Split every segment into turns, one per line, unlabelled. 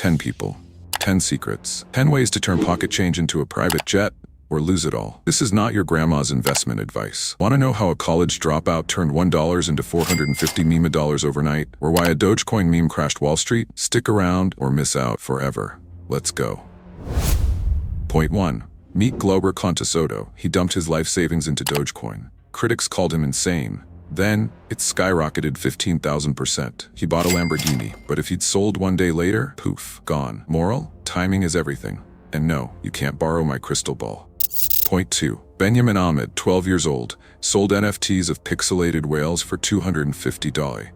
10 people, 10 secrets, 10 ways to turn pocket change into a private jet or lose it all. This is not your grandma's investment advice. Want to know how a college dropout turned $1 into 450 meme dollars overnight? Or why a Dogecoin meme crashed Wall Street? Stick around or miss out forever. Let's go. Point 1. Meet Glober Contesoto. He dumped his life savings into Dogecoin. Critics called him insane. Then, it skyrocketed 15,000%. He bought a Lamborghini, but if he'd sold one day later, poof, gone. Moral? Timing is everything. And no, you can't borrow my crystal ball. Point 2. Benjamin Ahmed, 12 years old, sold NFTs of pixelated whales for $250.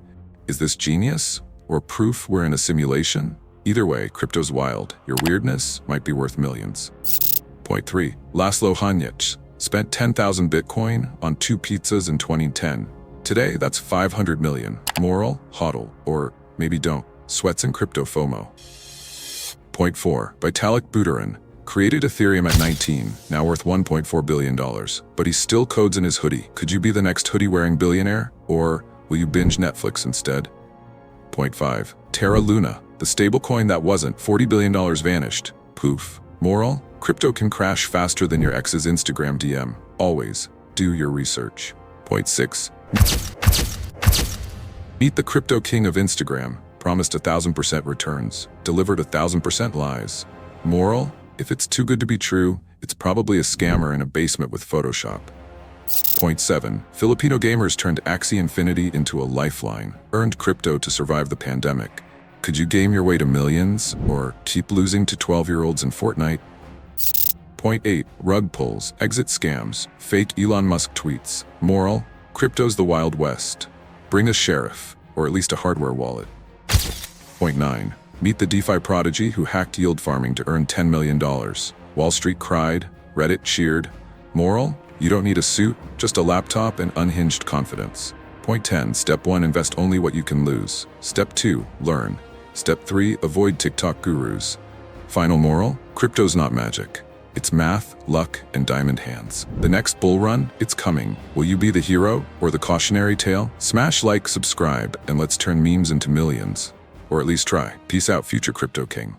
Is this genius? Or proof we're in a simulation? Either way, crypto's wild. Your weirdness might be worth millions. Point 3. Laszlo Hanyecz spent 10,000 Bitcoin on 2 pizzas in 2010. Today, that's 500 million. Moral? HODL. Or maybe don't. Sweats and crypto FOMO. Point 4. Vitalik Buterin created Ethereum at 19, now worth $1.4 billion. But he still codes in his hoodie. Could you be the next hoodie-wearing billionaire? Or will you binge Netflix instead? Point 5. Terra Luna, the stablecoin that wasn't, $40 billion vanished. Poof. Moral? Crypto can crash faster than your ex's Instagram DM. Always do your research. Point 6. Meet the crypto king of Instagram. Promised 1,000% returns. Delivered 1,000% lies. Moral? If it's too good to be true, it's probably a scammer in a basement with Photoshop. Point 7. Filipino gamers turned Axie Infinity into a lifeline. Earned crypto to survive the pandemic. Could you game your way to millions? Or keep losing to 12-year-olds in Fortnite? Point 8. Rug pulls, exit scams, fake Elon Musk tweets. Moral? Crypto's the Wild West. Bring a sheriff, or at least a hardware wallet. Point 9. Meet the DeFi prodigy who hacked yield farming to earn $10 million. Wall Street cried, Reddit cheered. Moral? You don't need a suit, just a laptop and unhinged confidence. Point 10. Step 1. Invest only what you can lose. Step 2. Learn. Step 3. Avoid TikTok gurus. Final moral? Crypto's not magic. It's math, luck, and diamond hands. The next bull run? It's coming. Will you be the hero or the cautionary tale? Smash like, subscribe, and let's turn memes into millions. Or at least try. Peace out, future crypto king.